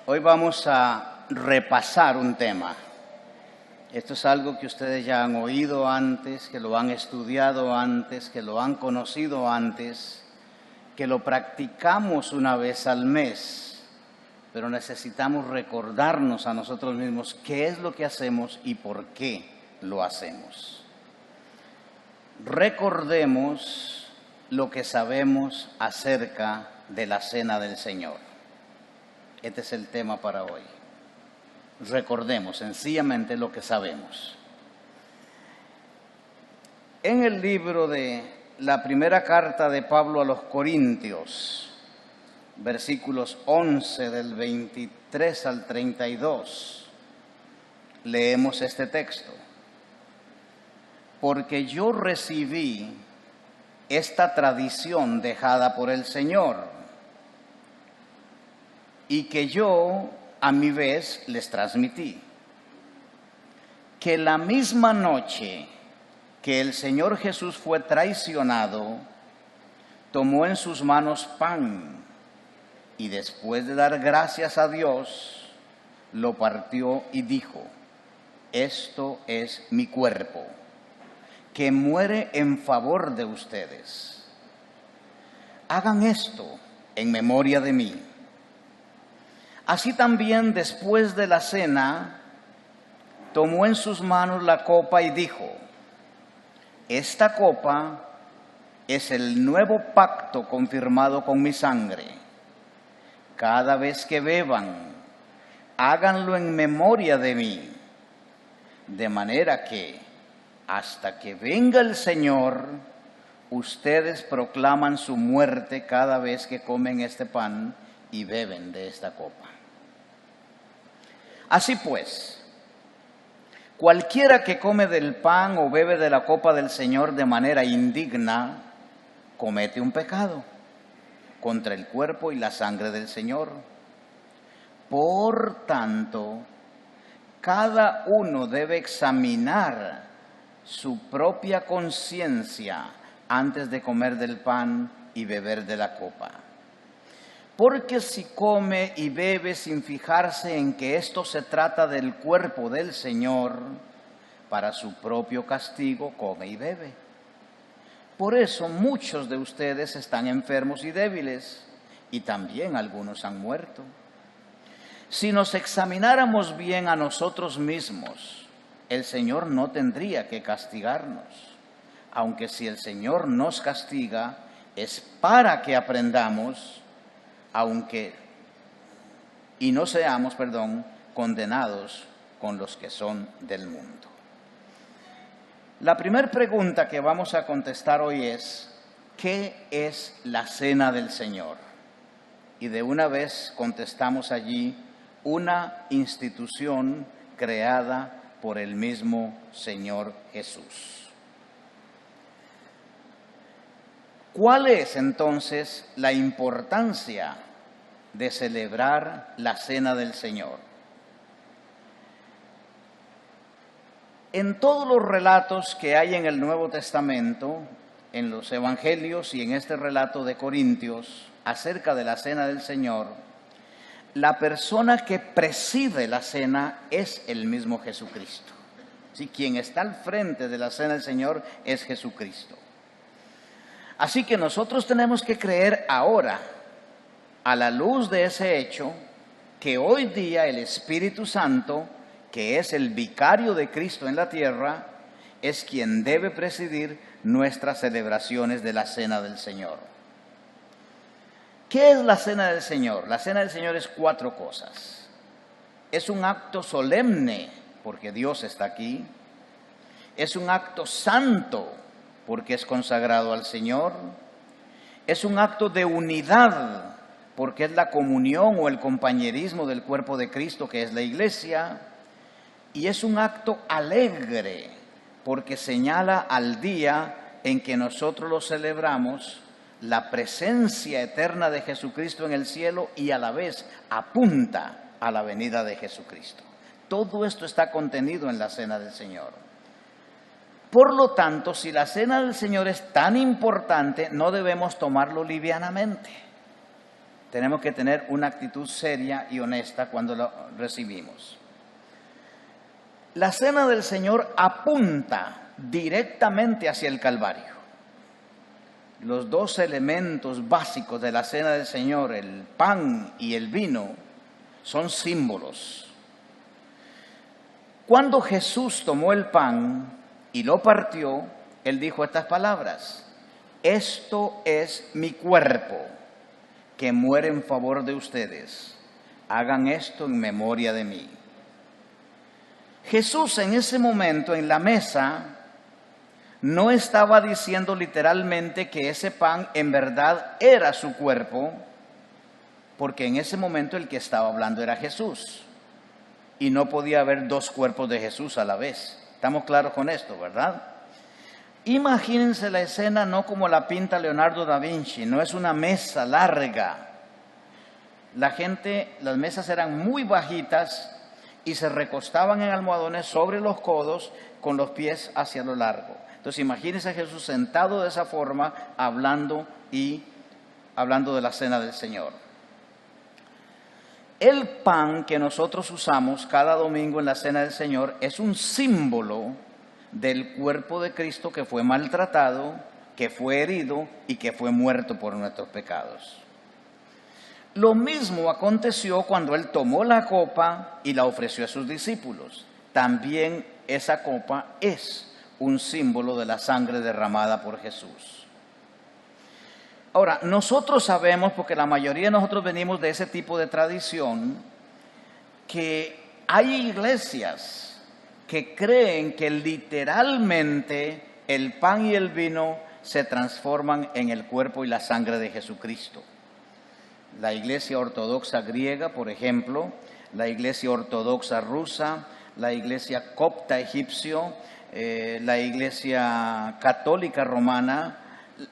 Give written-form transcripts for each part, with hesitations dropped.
Hoy vamos a repasar un tema. Esto es algo que ustedes ya han oído antes, que lo han estudiado antes, que lo han conocido antes, que lo practicamos una vez al mes, pero necesitamos recordarnos a nosotros mismos qué es lo que hacemos y por qué lo hacemos. Recordemos lo que sabemos acerca de la Cena del Señor. Este es el tema para hoy. Recordemos sencillamente lo que sabemos. En el libro de la primera carta de Pablo a los Corintios, versículos 11 del 23 al 32, leemos este texto. Porque yo recibí esta tradición dejada por el Señor, y que yo a mi vez les transmití, que la misma noche que el Señor Jesús fue traicionado, tomó en sus manos pan y después de dar gracias a Dios, lo partió y dijo: esto es mi cuerpo, que muere en favor de ustedes. Hagan esto en memoria de mí. Así también, después de la cena, tomó en sus manos la copa y dijo: esta copa es el nuevo pacto confirmado con mi sangre. Cada vez que beban, háganlo en memoria de mí. De manera que, hasta que venga el Señor, ustedes proclaman su muerte cada vez que comen este pan y beben de esta copa. Así pues, cualquiera que come del pan o bebe de la copa del Señor de manera indigna, comete un pecado contra el cuerpo y la sangre del Señor. Por tanto, cada uno debe examinar su propia conciencia antes de comer del pan y beber de la copa. Porque si come y bebe sin fijarse en que esto se trata del cuerpo del Señor, para su propio castigo come y bebe. Por eso muchos de ustedes están enfermos y débiles, y también algunos han muerto. Si nos examináramos bien a nosotros mismos, el Señor no tendría que castigarnos, aunque si el Señor nos castiga es para que aprendamos, y no seamos, condenados con los que son del mundo. La primera pregunta que vamos a contestar hoy es: ¿qué es la Cena del Señor? Y de una vez contestamos allí: una institución creada por el mismo Señor Jesús. ¿Cuál es entonces la importancia de celebrar la Cena del Señor? En todos los relatos que hay en el Nuevo Testamento, en los Evangelios y en este relato de Corintios acerca de la Cena del Señor, la persona que preside la cena es el mismo Jesucristo. ¿Sí? Quien está al frente de la Cena del Señor es Jesucristo. Así que nosotros tenemos que creer ahora, a la luz de ese hecho, que hoy día el Espíritu Santo, que es el vicario de Cristo en la tierra, es quien debe presidir nuestras celebraciones de la Cena del Señor. ¿Qué es la Cena del Señor? La Cena del Señor es 4 cosas. Es un acto solemne, porque Dios está aquí. Es un acto santo, porque es consagrado al Señor. Es un acto de unidad, porque es la comunión o el compañerismo del cuerpo de Cristo, que es la iglesia. Y es un acto alegre, porque señala al día en que nosotros lo celebramos, la presencia eterna de Jesucristo en el cielo, y a la vez apunta a la venida de Jesucristo. Todo esto está contenido en la Cena del Señor. Por lo tanto, si la Cena del Señor es tan importante, no debemos tomarlo livianamente. Tenemos que tener una actitud seria y honesta cuando lo recibimos. La cena del Señor apunta directamente hacia el Calvario. Los dos elementos básicos de la cena del Señor, el pan y el vino, son símbolos. Cuando Jesús tomó el pan y lo partió, Él dijo estas palabras: esto es mi cuerpo, que muere en favor de ustedes. Hagan esto en memoria de mí. Jesús en ese momento en la mesa no estaba diciendo literalmente que ese pan en verdad era su cuerpo, porque en ese momento el que estaba hablando era Jesús. Y no podía haber dos cuerpos de Jesús a la vez. Estamos claros con esto, ¿verdad? Imagínense la escena no como la pinta Leonardo da Vinci, no es una mesa larga. Las mesas eran muy bajitas y se recostaban en almohadones sobre los codos con los pies hacia lo largo. Entonces imagínense a Jesús sentado de esa forma, hablando de la cena del Señor. El pan que nosotros usamos cada domingo en la cena del Señor es un símbolo del cuerpo de Cristo que fue maltratado, que fue herido y que fue muerto por nuestros pecados. Lo mismo aconteció cuando Él tomó la copa y la ofreció a sus discípulos. También esa copa es un símbolo de la sangre derramada por Jesús. Ahora, nosotros sabemos, porque la mayoría de nosotros venimos de ese tipo de tradición, que hay iglesias que creen que literalmente el pan y el vino se transforman en el cuerpo y la sangre de Jesucristo. La iglesia ortodoxa griega, por ejemplo, la iglesia ortodoxa rusa, la iglesia copta egipcio, la iglesia católica romana,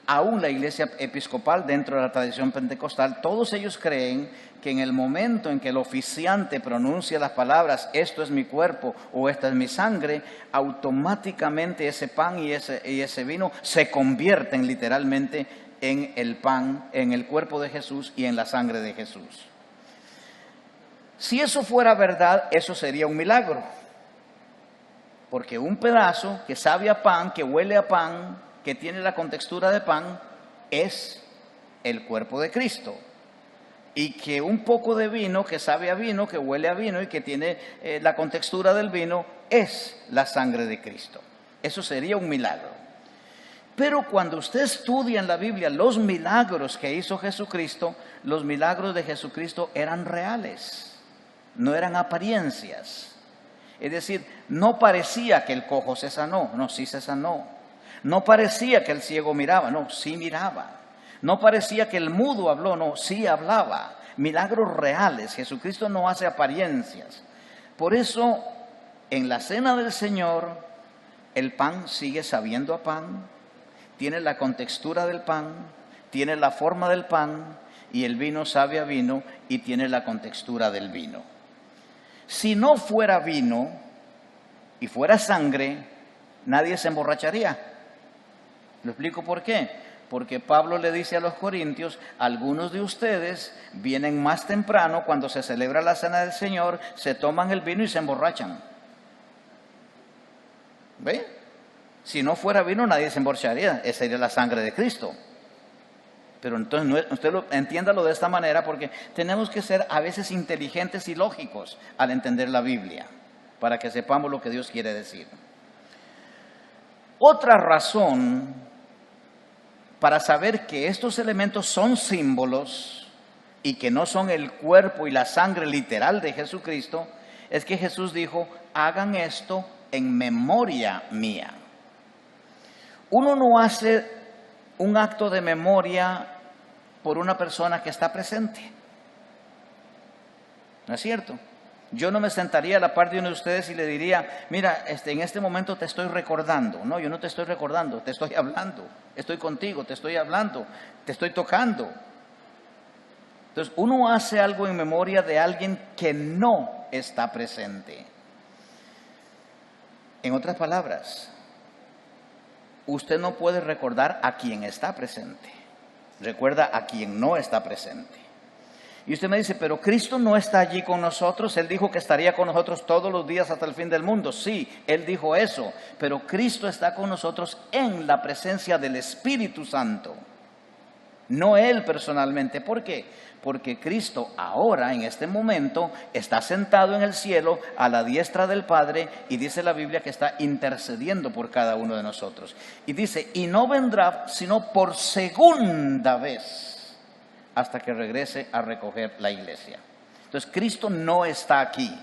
aún la iglesia episcopal dentro de la tradición pentecostal, todos ellos creen que en el momento en que el oficiante pronuncia las palabras, esto es mi cuerpo o esta es mi sangre, automáticamente ese pan y ese vino se convierten literalmente en el pan, en el cuerpo de Jesús y en la sangre de Jesús. Si eso fuera verdad, eso sería un milagro. Porque un pedazo que sabe a pan, que huele a pan, que tiene la contextura de pan, es el cuerpo de Cristo. Y que un poco de vino, que sabe a vino, que huele a vino y que tiene la contextura del vino, es la sangre de Cristo. Eso sería un milagro. Pero cuando usted estudia en la Biblia los milagros que hizo Jesucristo, los milagros de Jesucristo eran reales, no eran apariencias. Es decir, no parecía que el cojo se sanó, no, sí se sanó. No parecía que el ciego miraba, no, sí miraba. No parecía que el mudo habló, no, sí hablaba. Milagros reales, Jesucristo no hace apariencias. Por eso, en la cena del Señor, el pan sigue sabiendo a pan, tiene la contextura del pan, tiene la forma del pan, y el vino sabe a vino y tiene la contextura del vino. Si no fuera vino y fuera sangre, nadie se emborracharía. ¿Lo explico por qué? Porque Pablo le dice a los corintios, algunos de ustedes vienen más temprano cuando se celebra la cena del Señor, se toman el vino y se emborrachan. ¿Ve? Si no fuera vino, nadie se emborracharía, esa sería la sangre de Cristo. Pero entonces entiéndalo de esta manera, porque tenemos que ser a veces inteligentes y lógicos al entender la Biblia, para que sepamos lo que Dios quiere decir. Otra razón para saber que estos elementos son símbolos y que no son el cuerpo y la sangre literal de Jesucristo, es que Jesús dijo, hagan esto en memoria mía. Uno no hace un acto de memoria por una persona que está presente. ¿No es cierto? Yo no me sentaría a la par de uno de ustedes y le diría, mira, en este momento te estoy recordando. No, yo no te estoy recordando, te estoy hablando. Estoy contigo, te estoy hablando, te estoy tocando. Entonces, uno hace algo en memoria de alguien que no está presente. En otras palabras, usted no puede recordar a quien está presente. Recuerda a quien no está presente. Y usted me dice, pero Cristo no está allí con nosotros. Él dijo que estaría con nosotros todos los días hasta el fin del mundo. Sí, Él dijo eso, pero Cristo está con nosotros en la presencia del Espíritu Santo. No Él personalmente. ¿Por qué? Porque Cristo ahora, en este momento, está sentado en el cielo a la diestra del Padre, y dice la Biblia que está intercediendo por cada uno de nosotros. Y dice, y no vendrá sino por segunda vez hasta que regrese a recoger la iglesia. Entonces Cristo no está aquí.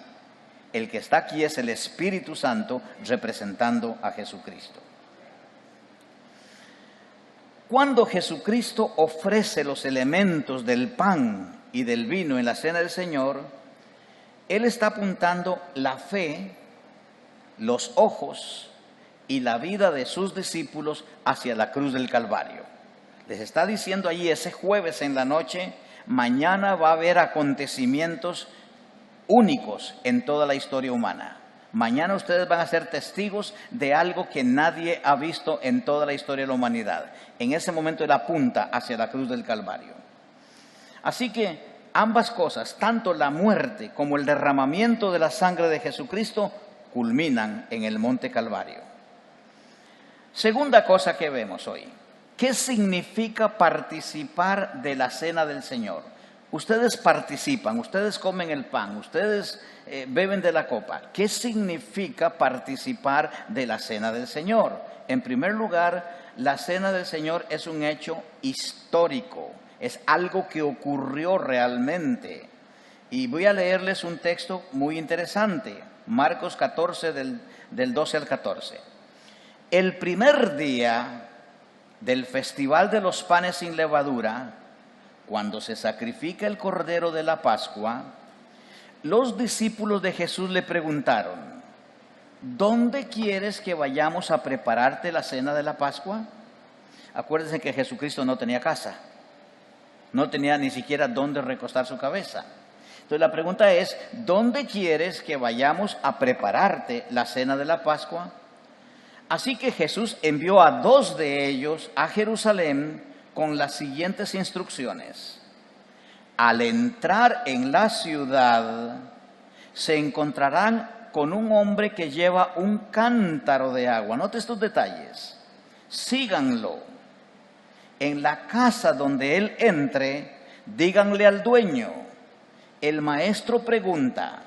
El que está aquí es el Espíritu Santo representando a Jesucristo. Cuando Jesucristo ofrece los elementos del pan y del vino en la cena del Señor, Él está apuntando la fe, los ojos y la vida de sus discípulos hacia la cruz del Calvario. Les está diciendo allí ese jueves en la noche, mañana va a haber acontecimientos únicos en toda la historia humana. Mañana ustedes van a ser testigos de algo que nadie ha visto en toda la historia de la humanidad. En ese momento Él apunta hacia la cruz del Calvario. Así que ambas cosas, tanto la muerte como el derramamiento de la sangre de Jesucristo, culminan en el monte Calvario. Segunda cosa que vemos hoy. ¿Qué significa participar de la cena del Señor? Ustedes participan, ustedes comen el pan, ustedes beben de la copa. ¿Qué significa participar de la cena del Señor? En primer lugar, la cena del Señor es un hecho histórico, es algo que ocurrió realmente. Y voy a leerles un texto muy interesante, Marcos 14 del 12 al 14. El primer día del festival de los panes sin levadura, cuando se sacrifica el cordero de la Pascua, los discípulos de Jesús le preguntaron, ¿dónde quieres que vayamos a prepararte la cena de la Pascua? Acuérdense que Jesucristo no tenía casa, no tenía ni siquiera dónde recostar su cabeza. Entonces la pregunta es, ¿dónde quieres que vayamos a prepararte la cena de la Pascua? Así que Jesús envió a 2 de ellos a Jerusalén con las siguientes instrucciones. Al entrar en la ciudad, se encontrarán con un hombre que lleva un cántaro de agua. Note estos detalles. Síganlo. En la casa donde él entre, díganle al dueño, el maestro pregunta,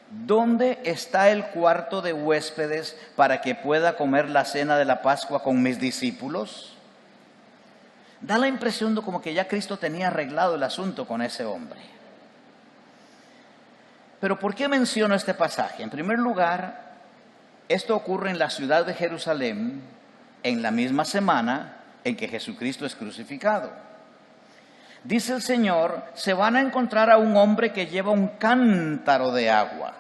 ¿dónde está el cuarto de huéspedes para que pueda comer la cena de la Pascua con mis discípulos? Da la impresión de como que ya Cristo tenía arreglado el asunto con ese hombre. Pero ¿por qué menciono este pasaje? En primer lugar, esto ocurre en la ciudad de Jerusalén en la misma semana en que Jesucristo es crucificado. Dice el Señor, se van a encontrar a un hombre que lleva un cántaro de agua.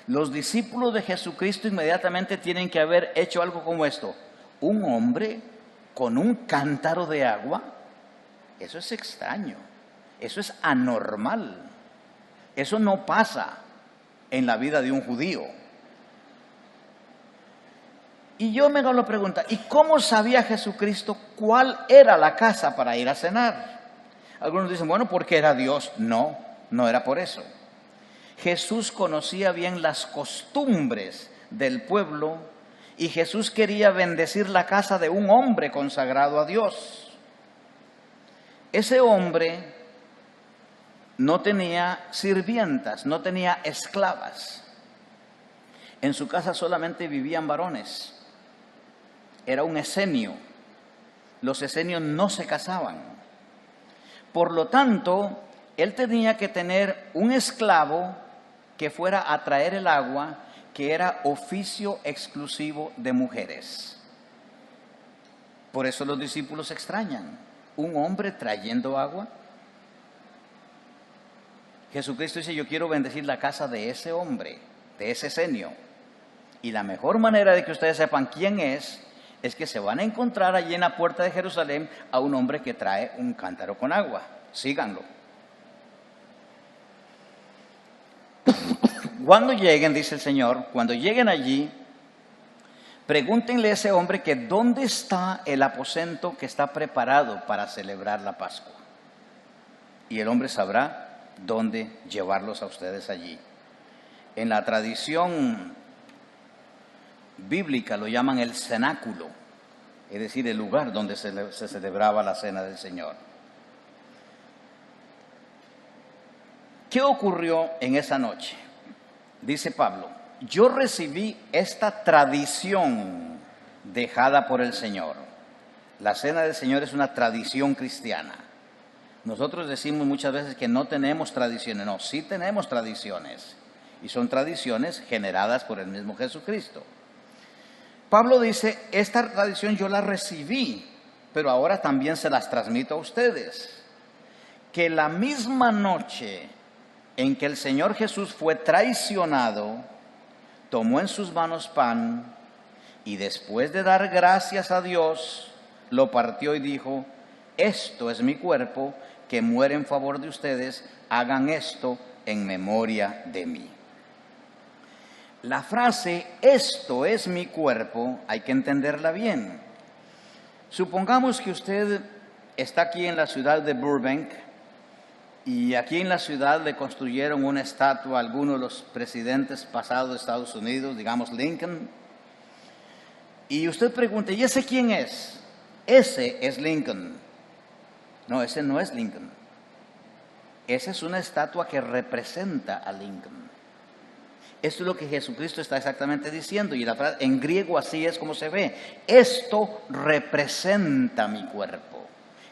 Los discípulos de Jesucristo inmediatamente tienen que haber hecho algo como esto. ¿Un hombre con un cántaro de agua? Eso es extraño, eso es anormal, eso no pasa en la vida de un judío. Y yo me hago la pregunta, ¿y cómo sabía Jesucristo cuál era la casa para ir a cenar? Algunos dicen, bueno, porque era Dios. No, no era por eso. Jesús conocía bien las costumbres del pueblo y Jesús quería bendecir la casa de un hombre consagrado a Dios. Ese hombre no tenía sirvientas, no tenía esclavas. En su casa solamente vivían varones. Era un esenio. Los esenios no se casaban. Por lo tanto, él tenía que tener un esclavo que fuera a traer el agua, que era oficio exclusivo de mujeres. Por eso los discípulos extrañan. ¿Un hombre trayendo agua? Jesucristo dice, yo quiero bendecir la casa de ese hombre, de ese esenio. Y la mejor manera de que ustedes sepan quién es que se van a encontrar allí en la puerta de Jerusalén a un hombre que trae un cántaro con agua. Síganlo. Cuando lleguen, dice el Señor, cuando lleguen allí, pregúntenle a ese hombre que dónde está el aposento que está preparado para celebrar la Pascua. y el hombre sabrá dónde llevarlos a ustedes allí. En la tradición bíblica lo llaman el cenáculo, es decir, el lugar donde se celebraba la cena del Señor. ¿Qué ocurrió en esa noche? Dice Pablo, yo recibí esta tradición dejada por el Señor. La cena del Señor es una tradición cristiana. Nosotros decimos muchas veces que no tenemos tradiciones. No, sí tenemos tradiciones. Y son tradiciones generadas por el mismo Jesucristo. Pablo dice, esta tradición yo la recibí, pero ahora también se las transmito a ustedes. Que la misma noche en que el Señor Jesús fue traicionado, tomó en sus manos pan y después de dar gracias a Dios, lo partió y dijo, esto es mi cuerpo que muere en favor de ustedes, hagan esto en memoria de mí. La frase, esto es mi cuerpo, hay que entenderla bien. Supongamos que usted está aquí en la ciudad de Burbank y aquí en la ciudad le construyeron una estatua a alguno de los presidentes pasados de Estados Unidos, digamos Lincoln. Y usted pregunta, ¿y ese quién es? Ese es Lincoln. No, ese no es Lincoln. Esa es una estatua que representa a Lincoln. Esto es lo que Jesucristo está exactamente diciendo. Y la frase, en griego así es como se ve. Esto representa mi cuerpo.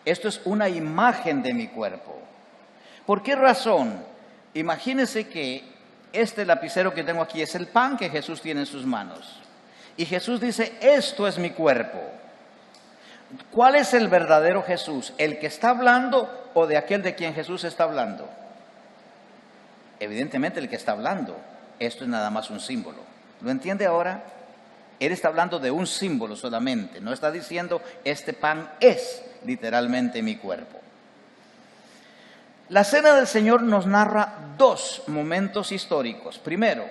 Esto es una imagen de mi cuerpo. ¿Por qué razón? Imagínense que este lapicero que tengo aquí es el pan que Jesús tiene en sus manos. Y Jesús dice, esto es mi cuerpo. ¿Cuál es el verdadero Jesús? ¿El que está hablando o de aquel de quien Jesús está hablando? Evidentemente el que está hablando. Esto es nada más un símbolo. ¿Lo entiende ahora? Él está hablando de un símbolo solamente. No está diciendo, este pan es literalmente mi cuerpo. La cena del Señor nos narra dos momentos históricos. Primero,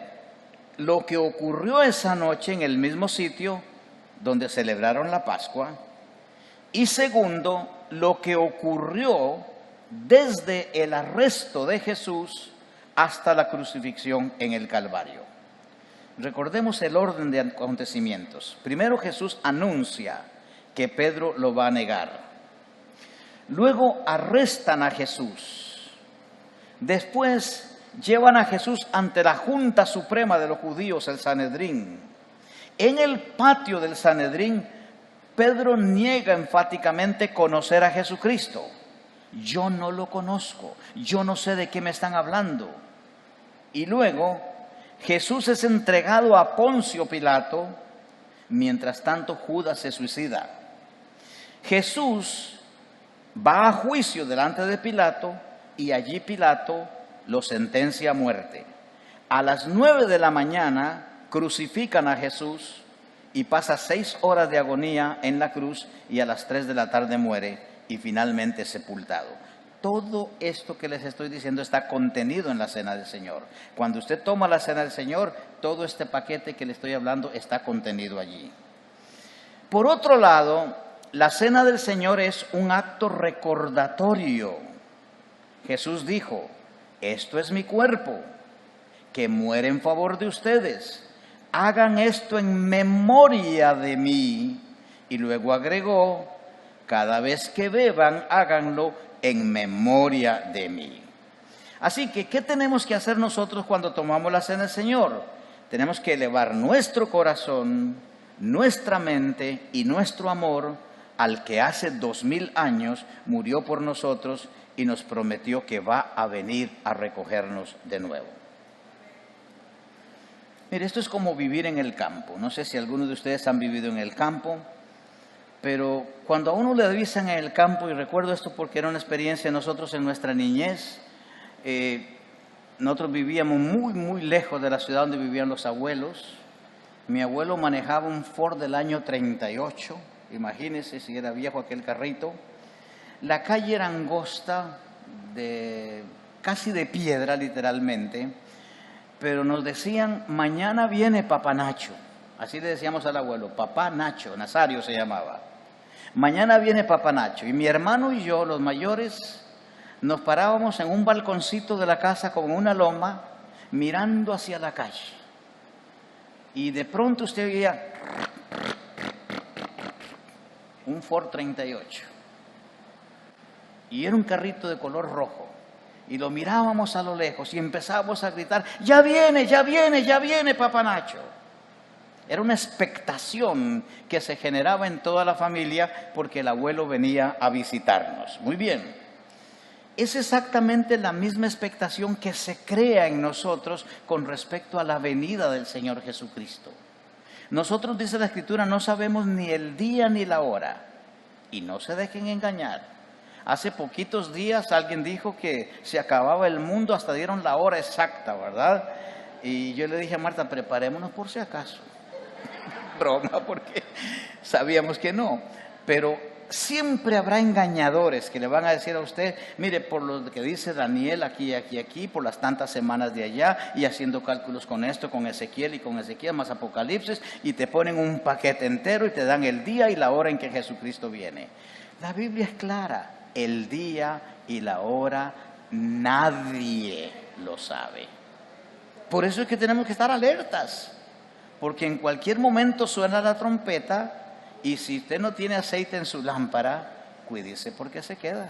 lo que ocurrió esa noche en el mismo sitio donde celebraron la Pascua. Y segundo, lo que ocurrió desde el arresto de Jesús hasta la crucifixión en el Calvario. Recordemos el orden de acontecimientos. Primero Jesús anuncia que Pedro lo va a negar. Luego arrestan a Jesús. Después llevan a Jesús ante la Junta Suprema de los Judíos, el Sanedrín. En el patio del Sanedrín, Pedro niega enfáticamente conocer a Jesucristo. Yo no lo conozco, yo no sé de qué me están hablando. Y luego Jesús es entregado a Poncio Pilato, mientras tanto Judas se suicida. Jesús va a juicio delante de Pilato y allí Pilato lo sentencia a muerte. A las 9 de la mañana crucifican a Jesús y pasa 6 horas de agonía en la cruz y a las 3 de la tarde muere y finalmente sepultado. Todo esto que les estoy diciendo está contenido en la cena del Señor. Cuando usted toma la cena del Señor, todo este paquete que le estoy hablando está contenido allí. Por otro lado, la cena del Señor es un acto recordatorio. Jesús dijo, esto es mi cuerpo, que muere en favor de ustedes. Hagan esto en memoria de mí. Y luego agregó, cada vez que beban, háganlo en memoria de mí. Así que, ¿qué tenemos que hacer nosotros cuando tomamos la cena del Señor? Tenemos que elevar nuestro corazón, nuestra mente y nuestro amor al que hace 2000 años murió por nosotros y nos prometió que va a venir a recogernos de nuevo. Mire, esto es como vivir en el campo. No sé si algunos de ustedes han vivido en el campo, pero cuando a uno le avisan en el campo, y recuerdo esto porque era una experiencia de nosotros en nuestra niñez, nosotros vivíamos muy lejos de la ciudad donde vivían los abuelos. Mi abuelo manejaba un Ford del año 38, imagínense si era viejo aquel carrito. La calle era angosta, casi de piedra literalmente, pero nos decían, mañana viene Papá Nacho. Así le decíamos al abuelo, Papá Nacho, Nazario se llamaba. Mañana viene Papá Nacho. Y mi hermano y yo, los mayores, nos parábamos en un balconcito de la casa con una loma, mirando hacia la calle. Y de pronto usted veía un Ford 38. Y era un carrito de color rojo. Y lo mirábamos a lo lejos y empezábamos a gritar: ya viene, ya viene, ya viene Papá Nacho. Era una expectación que se generaba en toda la familia porque el abuelo venía a visitarnos. Muy bien. Es exactamente la misma expectación que se crea en nosotros con respecto a la venida del Señor Jesucristo. Nosotros, dice la Escritura, no sabemos ni el día ni la hora. Y no se dejen engañar. Hace poquitos días alguien dijo que se acababa el mundo, hasta dieron la hora exacta, ¿verdad? Y yo le dije a Marta: preparémonos por si acaso. Broma, porque sabíamos que no. Pero siempre habrá engañadores que le van a decir a usted: mire, por lo que dice Daniel aquí, por las tantas semanas de allá, y haciendo cálculos con esto, con Ezequiel y con Ezequiel, más Apocalipsis, y te ponen un paquete entero y te dan el día y la hora en que Jesucristo viene. La Biblia es clara: el día y la hora nadie lo sabe. Por eso es que tenemos que estar alertas, porque en cualquier momento suena la trompeta, y si usted no tiene aceite en su lámpara, cuídese porque se queda.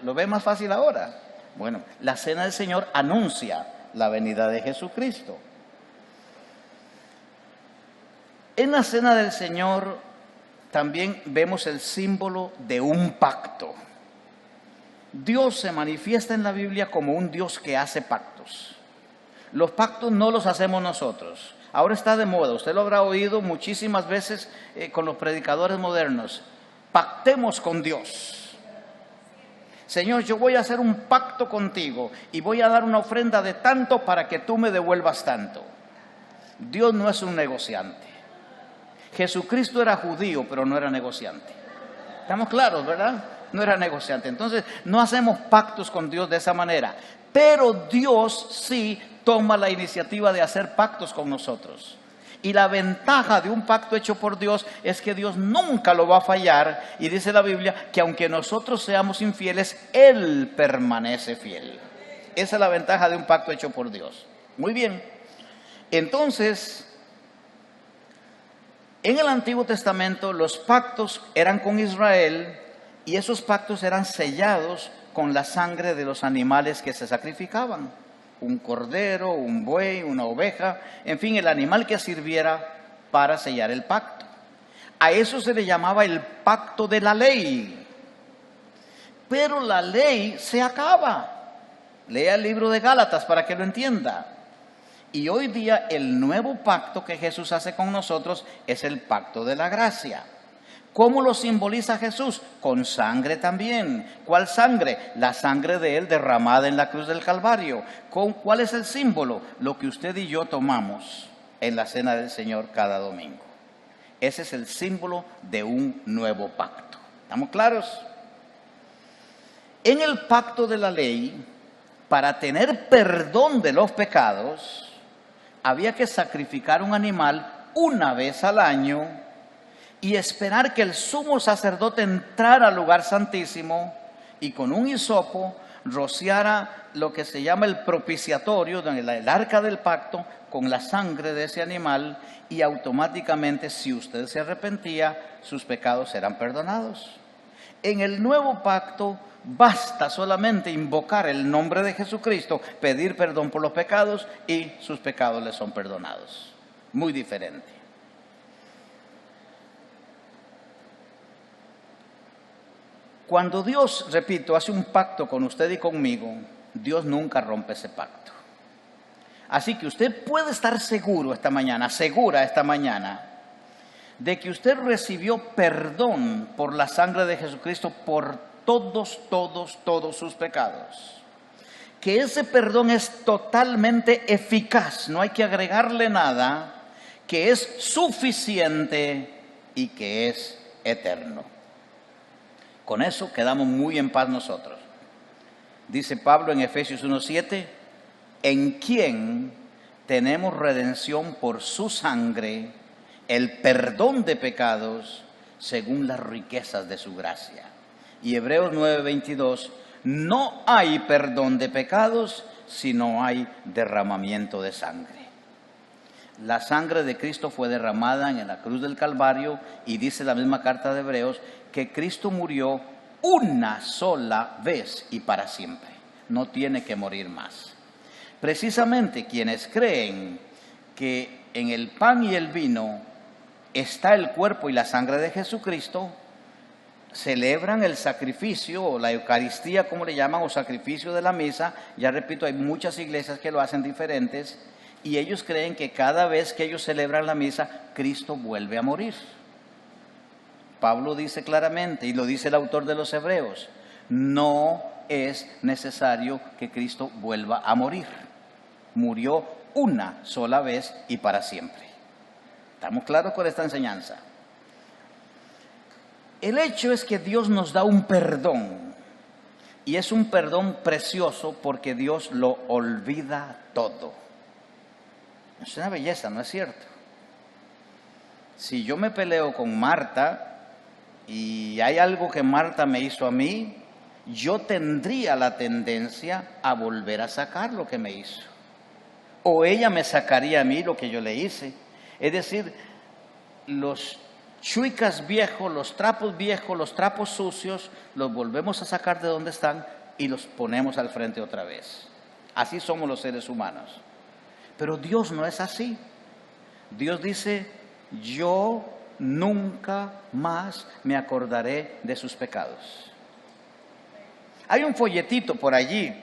¿Lo ve más fácil ahora? Bueno, la cena del Señor anuncia la venida de Jesucristo. En la cena del Señor también vemos el símbolo de un pacto. Dios se manifiesta en la Biblia como un Dios que hace pactos. Los pactos no los hacemos nosotros. Ahora está de moda, usted lo habrá oído muchísimas veces con los predicadores modernos: pactemos con Dios. Señor, yo voy a hacer un pacto contigo y voy a dar una ofrenda de tanto para que tú me devuelvas tanto. Dios no es un negociante. Jesucristo era judío, pero no era negociante. ¿Estamos claros, verdad? No era negociante. Entonces, no hacemos pactos con Dios de esa manera. Pero Dios sí toma la iniciativa de hacer pactos con nosotros. Y la ventaja de un pacto hecho por Dios es que Dios nunca lo va a fallar. Y dice la Biblia que aunque nosotros seamos infieles, Él permanece fiel. Esa es la ventaja de un pacto hecho por Dios. Muy bien. Entonces, en el Antiguo Testamento los pactos eran con Israel, y esos pactos eran sellados con la sangre de los animales que se sacrificaban: un cordero, un buey, una oveja, en fin, el animal que sirviera para sellar el pacto. A eso se le llamaba el pacto de la ley. Pero la ley se acaba. Lea el libro de Gálatas para que lo entienda. Y hoy día el nuevo pacto que Jesús hace con nosotros es el pacto de la gracia. ¿Cómo lo simboliza Jesús? Con sangre también. ¿Cuál sangre? La sangre de Él derramada en la cruz del Calvario. ¿Cuál es el símbolo? Lo que usted y yo tomamos en la cena del Señor cada domingo. Ese es el símbolo de un nuevo pacto. ¿Estamos claros? En el pacto de la ley, para tener perdón de los pecados, había que sacrificar un animal una vez al año y esperar que el sumo sacerdote entrara al lugar santísimo y con un hisopo rociara lo que se llama el propiciatorio, el arca del pacto, con la sangre de ese animal, y automáticamente, si usted se arrepentía, sus pecados eran perdonados. En el nuevo pacto basta solamente invocar el nombre de Jesucristo, pedir perdón por los pecados y sus pecados le son perdonados. Muy diferente. Cuando Dios, repito, hace un pacto con usted y conmigo, Dios nunca rompe ese pacto. Así que usted puede estar seguro esta mañana, segura esta mañana, de que usted recibió perdón por la sangre de Jesucristo por todos sus pecados. Que ese perdón es totalmente eficaz, no hay que agregarle nada, que es suficiente y que es eterno. Con eso quedamos muy en paz nosotros. Dice Pablo en Efesios 1:7, en quien tenemos redención por su sangre, el perdón de pecados según las riquezas de su gracia. Y Hebreos 9:22, no hay perdón de pecados si no hay derramamiento de sangre. La sangre de Cristo fue derramada en la cruz del Calvario y dice la misma carta de Hebreos que Cristo murió una sola vez y para siempre. No tiene que morir más. Precisamente quienes creen que en el pan y el vino está el cuerpo y la sangre de Jesucristo, celebran el sacrificio o la Eucaristía, como le llaman, o sacrificio de la misa. Ya repito, hay muchas iglesias que lo hacen diferentes, y ellos creen que cada vez que ellos celebran la misa, Cristo vuelve a morir. Pablo dice claramente, y lo dice el autor de los Hebreos, no es necesario que Cristo vuelva a morir. Murió una sola vez y para siempre. ¿Estamos claros con esta enseñanza? El hecho es que Dios nos da un perdón, y es un perdón precioso porque Dios lo olvida todo. Es una belleza, ¿no es cierto? Si yo me peleo con Marta y hay algo que Marta me hizo a mí, yo tendría la tendencia a volver a sacar lo que me hizo. O ella me sacaría a mí lo que yo le hice. Es decir, los chuicas viejos, los trapos sucios, los volvemos a sacar de donde están y los ponemos al frente otra vez. Así somos los seres humanos. Pero Dios no es así. Dios dice, yo nunca más me acordaré de sus pecados. Hay un folletito por allí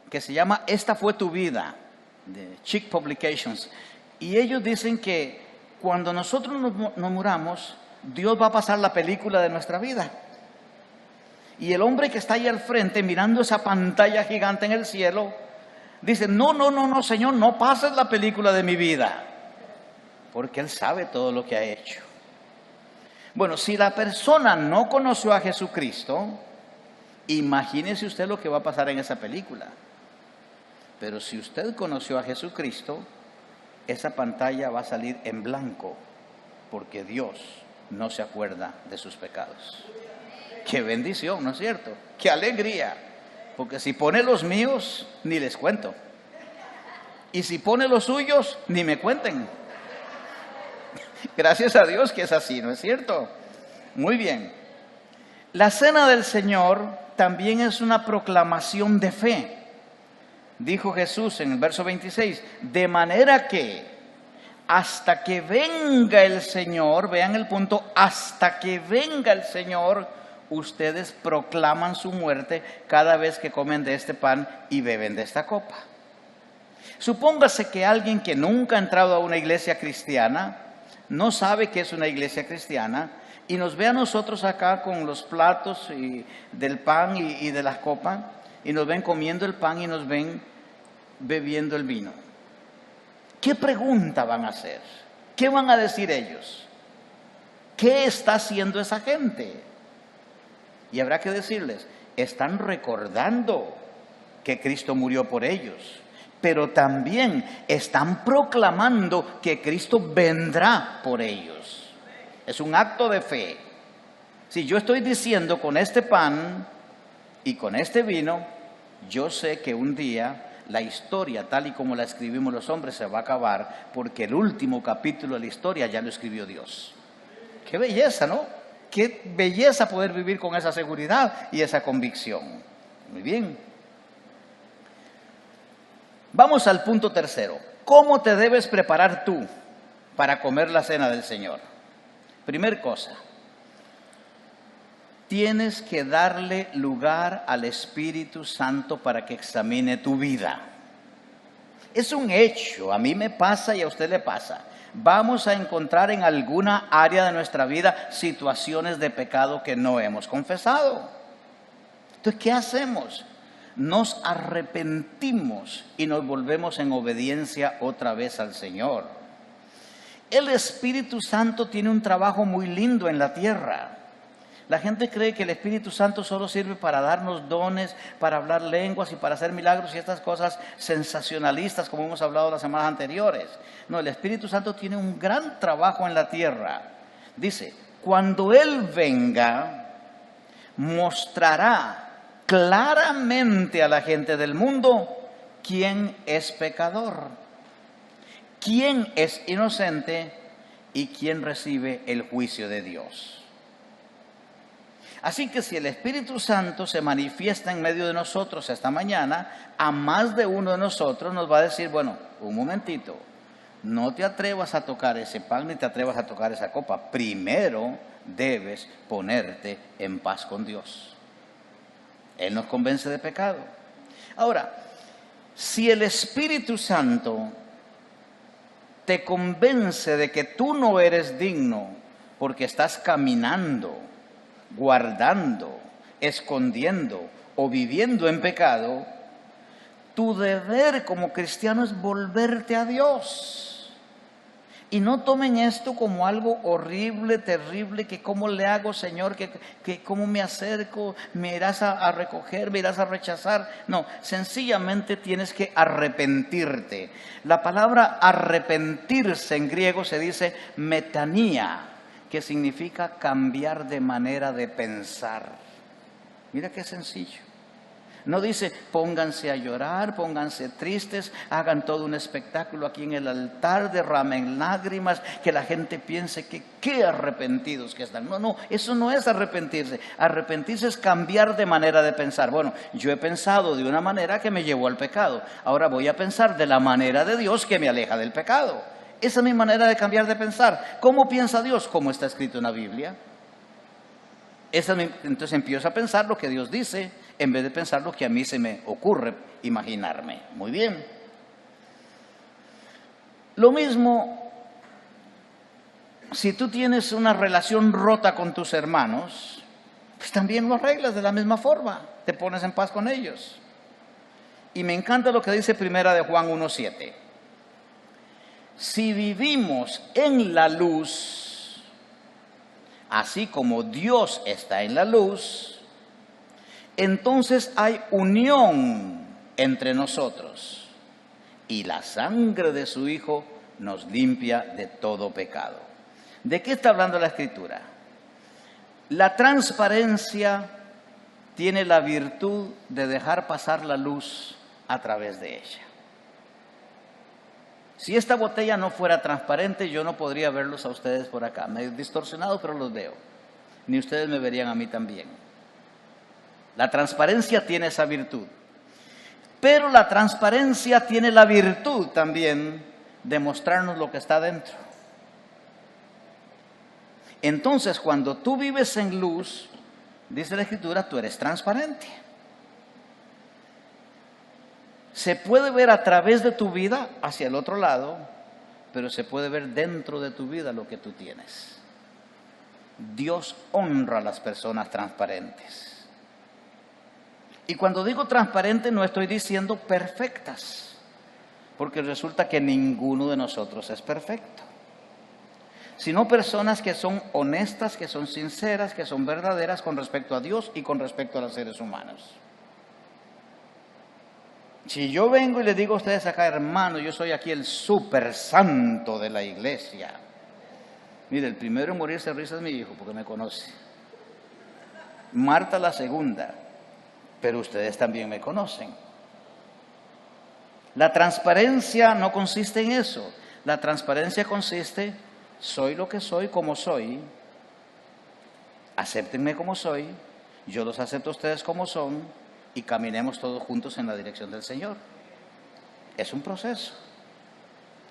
que se llama Esta fue tu vida, de Chick Publications, y ellos dicen que cuando nosotros nos muramos, Dios va a pasar la película de nuestra vida. Y el hombre que está ahí al frente mirando esa pantalla gigante en el cielo, dice, no, Señor, no pases la película de mi vida, porque Él sabe todo lo que ha hecho. Bueno, si la persona no conoció a Jesucristo, imagínese usted lo que va a pasar en esa película. Pero si usted conoció a Jesucristo, esa pantalla va a salir en blanco, porque Dios no se acuerda de sus pecados. ¡Qué bendición!, ¿no es cierto? ¡Qué alegría! Porque si pone los míos, ni les cuento. Y si pone los suyos, ni me cuenten. Gracias a Dios que es así, ¿no es cierto? Muy bien. La cena del Señor también es una proclamación de fe. Dijo Jesús en el verso 26, de manera que hasta que venga el Señor, vean el punto, hasta que venga el Señor, ustedes proclaman su muerte cada vez que comen de este pan y beben de esta copa. Supóngase que alguien que nunca ha entrado a una iglesia cristiana, no sabe qué es una iglesia cristiana, y nos ve a nosotros acá con los platos del pan y de la copa, y nos ven comiendo el pan y nos ven bebiendo el vino. ¿Qué pregunta van a hacer? ¿Qué van a decir ellos? ¿Qué está haciendo esa gente? Y habrá que decirles, están recordando que Cristo murió por ellos, pero también están proclamando que Cristo vendrá por ellos. Es un acto de fe. Si yo estoy diciendo con este pan y con este vino, yo sé que un día la historia, tal y como la escribimos los hombres, se va a acabar, porque el último capítulo de la historia ya lo escribió Dios. ¡Qué belleza!, ¿no? ¡Qué belleza poder vivir con esa seguridad y esa convicción! Muy bien. Vamos al punto tercero. ¿Cómo te debes preparar tú para comer la cena del Señor? Primer cosa, tienes que darle lugar al Espíritu Santo para que examine tu vida. Es un hecho, a mí me pasa y a usted le pasa. Vamos a encontrar en alguna área de nuestra vida situaciones de pecado que no hemos confesado. Entonces, ¿qué hacemos? Nos arrepentimos y nos volvemos en obediencia otra vez al Señor. El Espíritu Santo tiene un trabajo muy lindo en la tierra. La gente cree que el Espíritu Santo solo sirve para darnos dones, para hablar lenguas y para hacer milagros y estas cosas sensacionalistas como hemos hablado las semanas anteriores. No, el Espíritu Santo tiene un gran trabajo en la tierra. Dice, cuando Él venga, mostrará claramente a la gente del mundo quién es pecador, quién es inocente y quién recibe el juicio de Dios. Así que si el Espíritu Santo se manifiesta en medio de nosotros esta mañana, a más de uno de nosotros nos va a decir, bueno, un momentito, no te atrevas a tocar ese pan ni te atrevas a tocar esa copa. Primero debes ponerte en paz con Dios. Él nos convence de pecado. Ahora, si el Espíritu Santo te convence de que tú no eres digno porque estás caminando, guardando, escondiendo o viviendo en pecado, tu deber como cristiano es volverte a Dios. Y no tomen esto como algo horrible, terrible, que cómo le hago, Señor, que cómo me acerco, me irás a recoger, me irás a rechazar. No, sencillamente tienes que arrepentirte. La palabra arrepentirse en griego se dice metanía, que significa cambiar de manera de pensar. Mira qué sencillo. No dice pónganse a llorar, pónganse tristes, hagan todo un espectáculo aquí en el altar, derramen lágrimas, que la gente piense que qué arrepentidos que están. No, eso no es arrepentirse. Arrepentirse es cambiar de manera de pensar. Bueno, yo he pensado de una manera que me llevó al pecado. Ahora voy a pensar de la manera de Dios que me aleja del pecado. Esa es mi manera de cambiar de pensar. ¿Cómo piensa Dios? Como está escrito en la Biblia. Entonces empiezo a pensar lo que Dios dice, en vez de pensar lo que a mí se me ocurre imaginarme. Muy bien. Lo mismo, si tú tienes una relación rota con tus hermanos, pues también lo arreglas de la misma forma, te pones en paz con ellos. Y me encanta lo que dice Primera de Juan 1:7. Si vivimos en la luz, así como Dios está en la luz, entonces hay unión entre nosotros y la sangre de su Hijo nos limpia de todo pecado. ¿De qué está hablando la Escritura? La transparencia tiene la virtud de dejar pasar la luz a través de ella. Si esta botella no fuera transparente, yo no podría verlos a ustedes por acá. Medio distorsionados, pero los veo. Ni ustedes me verían a mí también. La transparencia tiene esa virtud. Pero la transparencia tiene la virtud también de mostrarnos lo que está dentro. Entonces, cuando tú vives en luz, dice la Escritura, tú eres transparente. Se puede ver a través de tu vida hacia el otro lado, pero se puede ver dentro de tu vida lo que tú tienes. Dios honra a las personas transparentes. Y cuando digo transparente no estoy diciendo perfectas, porque resulta que ninguno de nosotros es perfecto, sino personas que son honestas, que son sinceras, que son verdaderas con respecto a Dios y con respecto a los seres humanos. Si yo vengo y les digo a ustedes acá, hermano, yo soy aquí el súper santo de la iglesia. Mire, el primero en morirse de risa es mi hijo, porque me conoce. Marta la segunda, pero ustedes también me conocen. La transparencia no consiste en eso. La transparencia consiste, soy lo que soy, como soy. Acéptenme como soy, yo los acepto a ustedes como son. Y caminemos todos juntos en la dirección del Señor. Es un proceso.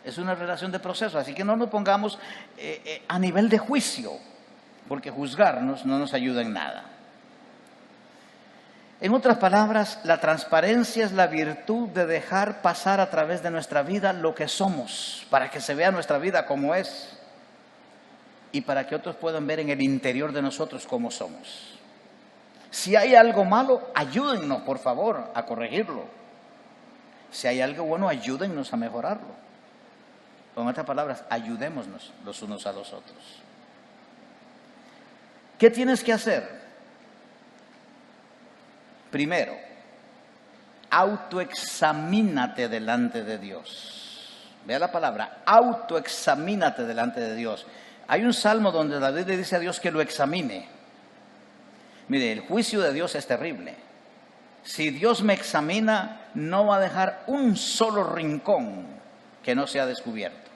Es una relación de proceso. Así que no nos pongamos a nivel de juicio, porque juzgarnos no nos ayuda en nada. En otras palabras, la transparencia es la virtud de dejar pasar a través de nuestra vida lo que somos, para que se vea nuestra vida como es y para que otros puedan ver en el interior de nosotros cómo somos. Si hay algo malo, ayúdennos, por favor, a corregirlo. Si hay algo bueno, ayúdennos a mejorarlo. En otras palabras, ayudémonos los unos a los otros. ¿Qué tienes que hacer? Primero, autoexamínate delante de Dios. Vea la palabra, autoexamínate delante de Dios. Hay un salmo donde David le dice a Dios que lo examine. Mire, el juicio de Dios es terrible. Si Dios me examina, no va a dejar un solo rincón que no sea descubierto.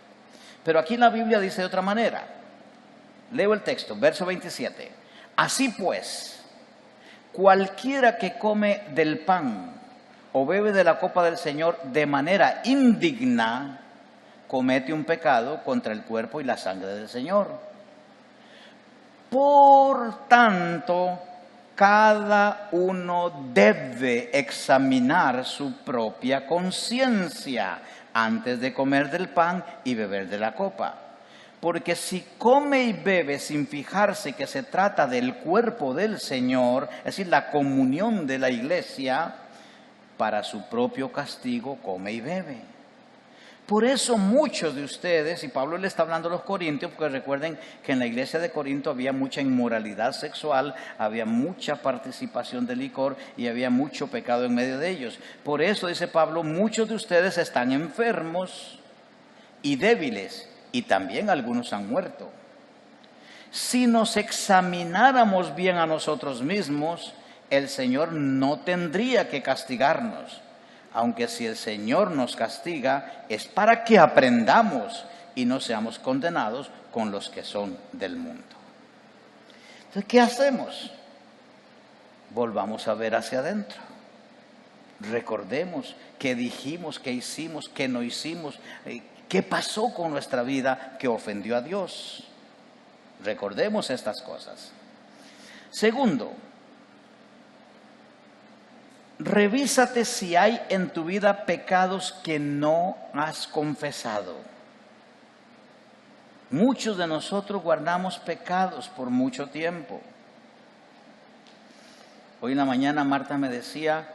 Pero aquí la Biblia dice de otra manera. Leo el texto, verso 27. Así pues, cualquiera que come del pan o bebe de la copa del Señor de manera indigna, comete un pecado contra el cuerpo y la sangre del Señor. Por tanto, cada uno debe examinar su propia conciencia antes de comer del pan y beber de la copa. Porque si come y bebe sin fijarse que se trata del cuerpo del Señor, es decir, la comunión de la iglesia, para su propio castigo come y bebe. Por eso muchos de ustedes, y Pablo le está hablando a los corintios, porque recuerden que en la iglesia de Corinto había mucha inmoralidad sexual, había mucha participación de licor y había mucho pecado en medio de ellos. Por eso, dice Pablo, muchos de ustedes están enfermos y débiles, y también algunos han muerto. Si nos examináramos bien a nosotros mismos, el Señor no tendría que castigarnos. Aunque si el Señor nos castiga, es para que aprendamos y no seamos condenados con los que son del mundo. Entonces, ¿qué hacemos? Volvamos a ver hacia adentro. Recordemos qué dijimos, qué hicimos, qué no hicimos, qué pasó con nuestra vida que ofendió a Dios. Recordemos estas cosas. Segundo, revísate si hay en tu vida pecados que no has confesado. Muchos de nosotros guardamos pecados por mucho tiempo. Hoy en la mañana Marta me decía,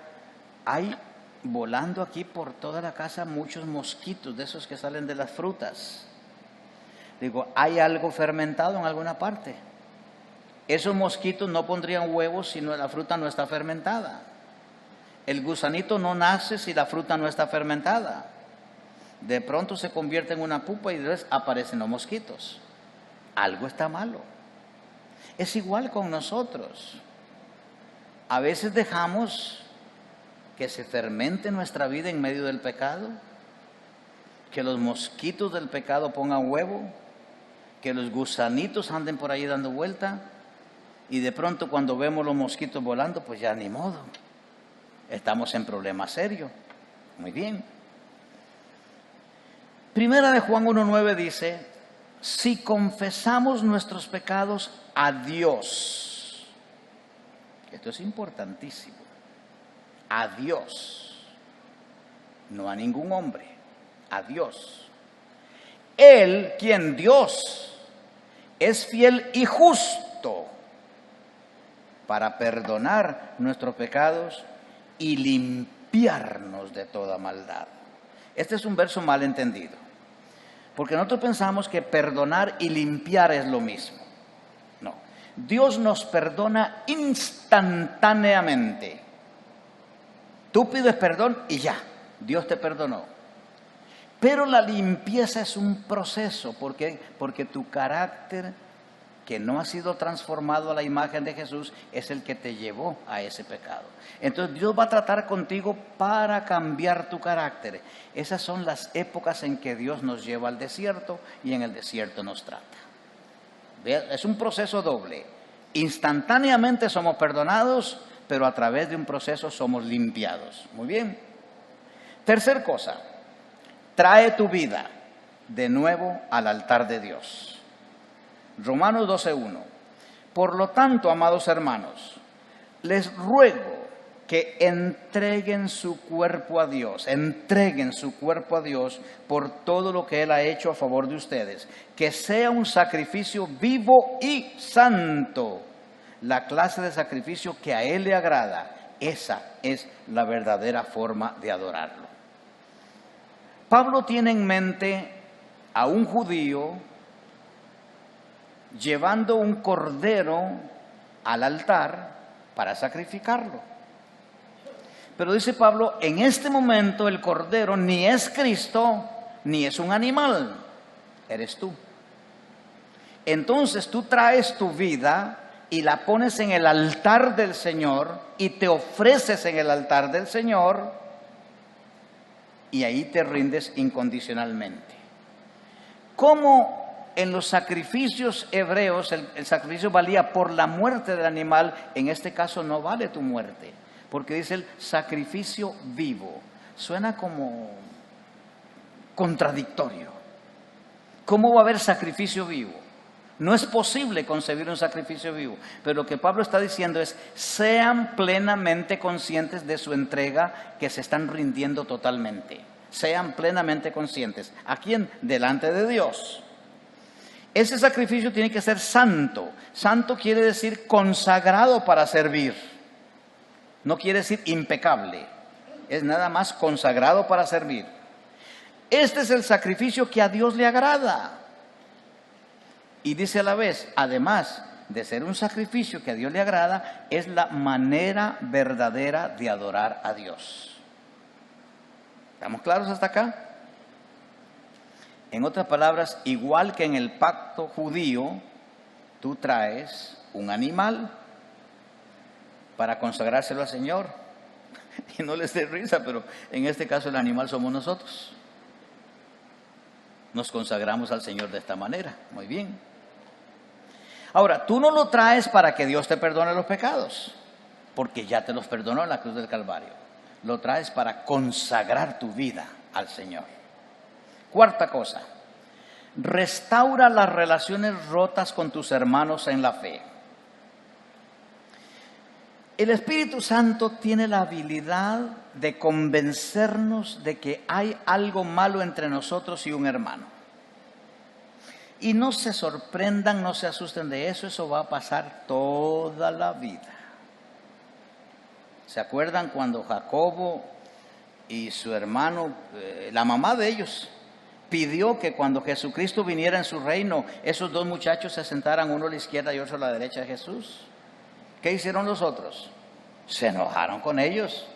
hay volando aquí por toda la casa muchos mosquitos de esos que salen de las frutas. Digo, ¿hay algo fermentado en alguna parte? Esos mosquitos no pondrían huevos si la fruta no está fermentada. El gusanito no nace si la fruta no está fermentada. De pronto se convierte en una pupa y después aparecen los mosquitos. Algo está malo. Es igual con nosotros. A veces dejamos que se fermente nuestra vida en medio del pecado, que los mosquitos del pecado pongan huevo, que los gusanitos anden por ahí dando vuelta, y de pronto cuando vemos los mosquitos volando, pues ya ni modo. Estamos en problemas serios. Muy bien. Primera de Juan 1:9 dice, si confesamos nuestros pecados a Dios, esto es importantísimo, a Dios, no a ningún hombre, a Dios. Él, quien Dios, es fiel y justo para perdonar nuestros pecados y limpiarnos de toda maldad. Este es un verso mal entendido, porque nosotros pensamos que perdonar y limpiar es lo mismo. No, Dios nos perdona instantáneamente. Tú pides perdón y ya, Dios te perdonó. Pero la limpieza es un proceso, porque tu carácter, que no ha sido transformado a la imagen de Jesús, es el que te llevó a ese pecado. Entonces Dios va a tratar contigo para cambiar tu carácter. Esas son las épocas en que Dios nos lleva al desierto y en el desierto nos trata. Es un proceso doble. Instantáneamente somos perdonados, pero a través de un proceso somos limpiados. Muy bien. Tercer cosa, trae tu vida de nuevo al altar de Dios. Romanos 12:1. Por lo tanto, amados hermanos, les ruego que entreguen su cuerpo a Dios por todo lo que Él ha hecho a favor de ustedes, que sea un sacrificio vivo y santo, la clase de sacrificio que a Él le agrada. Esa es la verdadera forma de adorarlo. Pablo tiene en mente a un judío llevando un cordero al altar para sacrificarlo. Pero dice Pablo, en este momento el cordero ni es Cristo, ni es un animal, eres tú. Entonces tú traes tu vida y la pones en el altar del Señor y te ofreces en el altar del Señor y ahí te rindes incondicionalmente. Como en los sacrificios hebreos el sacrificio valía por la muerte del animal, en este caso no vale tu muerte, porque dice el sacrificio vivo. Suena como contradictorio. ¿Cómo va a haber sacrificio vivo? No es posible concebir un sacrificio vivo, pero lo que Pablo está diciendo es: sean plenamente conscientes de su entrega, que se están rindiendo totalmente. Sean plenamente conscientes. ¿A quién? Delante de Dios. Ese sacrificio tiene que ser santo. Santo quiere decir consagrado para servir. No quiere decir impecable. Es nada más consagrado para servir. Este es el sacrificio que a Dios le agrada. Y dice a la vez, además de ser un sacrificio que a Dios le agrada, es la manera verdadera de adorar a Dios. ¿Estamos claros hasta acá? En otras palabras, igual que en el pacto judío, tú traes un animal para consagrárselo al Señor. Y no les dé risa, pero en este caso el animal somos nosotros. Nos consagramos al Señor de esta manera. Muy bien. Ahora, tú no lo traes para que Dios te perdone los pecados, porque ya te los perdonó en la cruz del Calvario. Lo traes para consagrar tu vida al Señor. Cuarta cosa, restaura las relaciones rotas con tus hermanos en la fe. El Espíritu Santo tiene la habilidad de convencernos de que hay algo malo entre nosotros y un hermano. Y no se sorprendan, no se asusten de eso, eso va a pasar toda la vida. ¿Se acuerdan cuando Jacobo y su hermano, la mamá de ellos, pidió que cuando Jesucristo viniera en su reino, esos dos muchachos se sentaran, uno a la izquierda y otro a la derecha de Jesús? ¿Qué hicieron los otros? Se enojaron con ellos.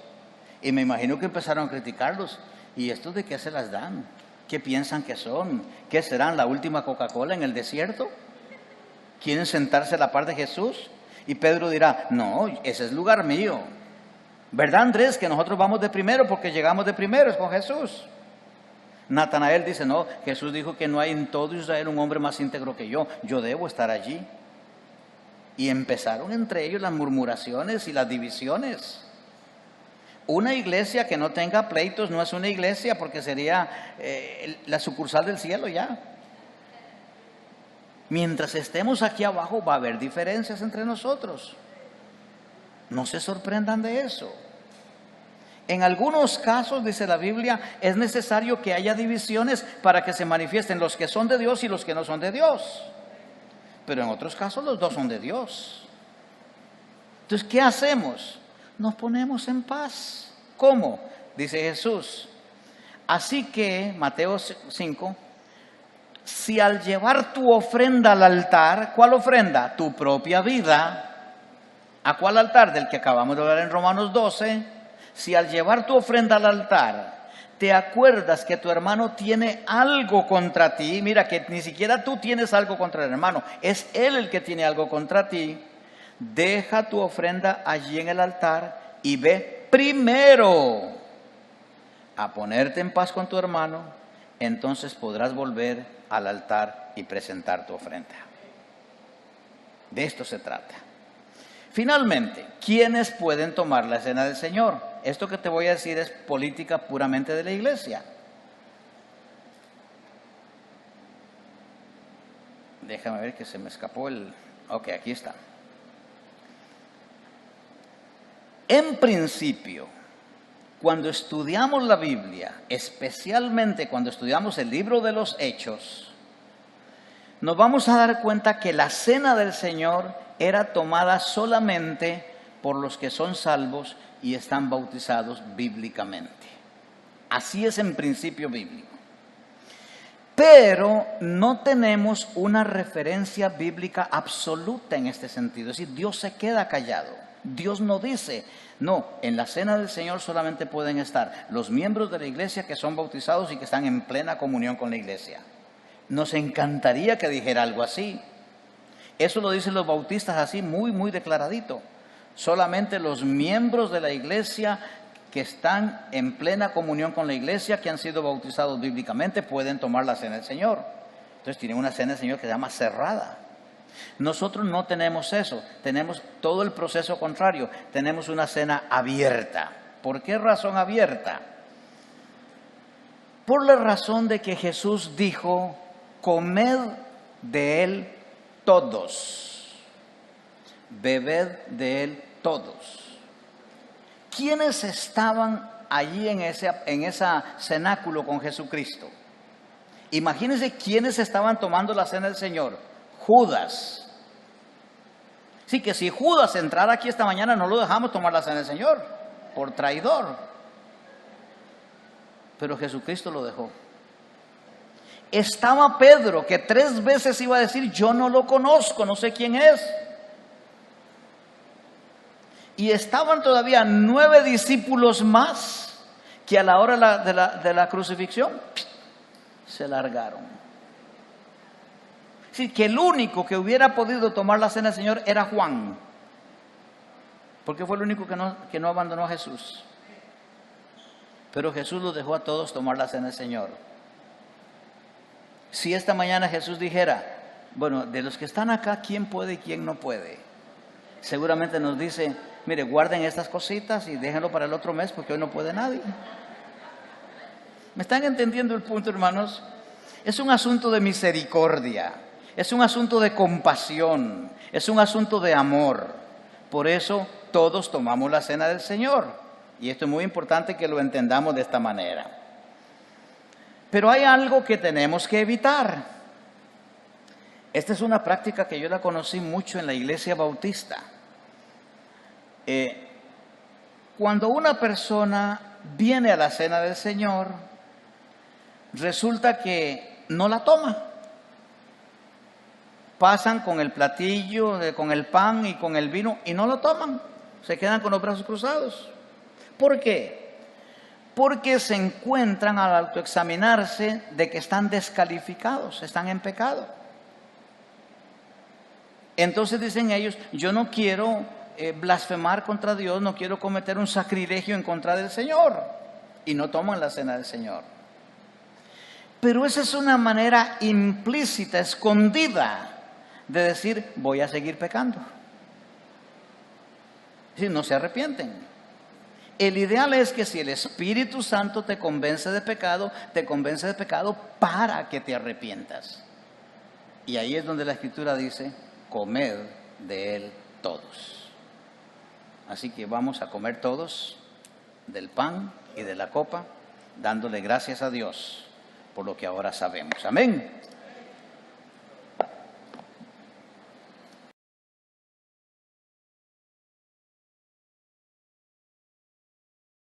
Y me imagino que empezaron a criticarlos. ¿Y estos de qué se las dan? ¿Qué piensan que son? ¿Qué serán, la última Coca-Cola en el desierto? ¿Quieren sentarse a la par de Jesús? Y Pedro dirá, no, ese es lugar mío. ¿Verdad, Andrés, que nosotros vamos de primero porque llegamos de primeros con Jesús? Natanael dice, no, Jesús dijo que no hay en todo Israel un hombre más íntegro que yo debo estar allí. Y empezaron entre ellos las murmuraciones y las divisiones. Una iglesia que no tenga pleitos no es una iglesia, porque sería la sucursal del cielo ya. Mientras estemos aquí abajo va a haber diferencias entre nosotros. No se sorprendan de eso. En algunos casos, dice la Biblia, es necesario que haya divisiones para que se manifiesten los que son de Dios y los que no son de Dios. Pero en otros casos los dos son de Dios. Entonces, ¿qué hacemos? Nos ponemos en paz. ¿Cómo? Dice Jesús. Así que, Mateo 5, si al llevar tu ofrenda al altar, ¿cuál ofrenda? Tu propia vida. ¿A cuál altar? Del que acabamos de hablar en Romanos 12. Si al llevar tu ofrenda al altar te acuerdas que tu hermano tiene algo contra ti, mira que ni siquiera tú tienes algo contra el hermano, es él el que tiene algo contra ti, deja tu ofrenda allí en el altar y ve primero a ponerte en paz con tu hermano, entonces podrás volver al altar y presentar tu ofrenda. De esto se trata. Finalmente, ¿quiénes pueden tomar la cena del Señor? Esto que te voy a decir es política puramente de la iglesia. Déjame ver que se me escapó el... Ok, aquí está. En principio, cuando estudiamos la Biblia, especialmente cuando estudiamos el libro de los Hechos, nos vamos a dar cuenta que la cena del Señor era tomada solamente por los que son salvos y están bautizados bíblicamente. Así es en principio bíblico. Pero no tenemos una referencia bíblica absoluta en este sentido. Es decir, Dios se queda callado. Dios no dice, no, en la cena del Señor solamente pueden estar los miembros de la iglesia que son bautizados y que están en plena comunión con la iglesia. Nos encantaría que dijera algo así. Eso lo dicen los bautistas así, muy declaradito. Solamente los miembros de la iglesia que están en plena comunión con la iglesia, que han sido bautizados bíblicamente, pueden tomar la cena del Señor. Entonces tienen una cena del Señor que se llama cerrada. Nosotros no tenemos eso, tenemos todo el proceso contrario, tenemos una cena abierta. ¿Por qué razón abierta? Por la razón de que Jesús dijo, comed de él todos, bebed de él todos. ¿Quiénes estaban allí en ese cenáculo con Jesucristo? Imagínense quiénes estaban tomando la cena del Señor. Judas. Sí, que si Judas entrara aquí esta mañana no lo dejamos tomar la cena del Señor, por traidor. Pero Jesucristo lo dejó. Estaba Pedro, que 3 veces iba a decir, yo no lo conozco, no sé quién es. Y estaban todavía 9 discípulos más que a la hora de la crucifixión se largaron. Sí, que el único que hubiera podido tomar la cena del Señor era Juan, porque fue el único que no abandonó a Jesús. Pero Jesús los dejó a todos tomar la cena del Señor. Si esta mañana Jesús dijera, bueno, de los que están acá, ¿quién puede y quién no puede? Seguramente nos dice, mire, guarden estas cositas y déjenlo para el otro mes porque hoy no puede nadie. ¿Me están entendiendo el punto, hermanos? Es un asunto de misericordia, es un asunto de compasión, es un asunto de amor. Por eso todos tomamos la cena del Señor. Y esto es muy importante que lo entendamos de esta manera. Pero hay algo que tenemos que evitar. Esta es una práctica que yo la conocí mucho en la iglesia bautista. Cuando una persona viene a la cena del Señor, resulta que no la toma. Pasan con el platillo, con el pan y con el vino y no lo toman. Se quedan con los brazos cruzados. ¿Por qué? Porque se encuentran al autoexaminarse de que están descalificados, están en pecado. Entonces dicen ellos, yo no quiero blasfemar contra Dios, no quiero cometer un sacrilegio en contra del Señor. Y no toman la cena del Señor. Pero esa es una manera implícita, escondida, de decir, voy a seguir pecando. Si no se arrepienten. El ideal es que si el Espíritu Santo te convence de pecado para que te arrepientas. Y ahí es donde la Escritura dice, comed de él todos. Así que vamos a comer todos del pan y de la copa, dándole gracias a Dios por lo que ahora sabemos. Amén.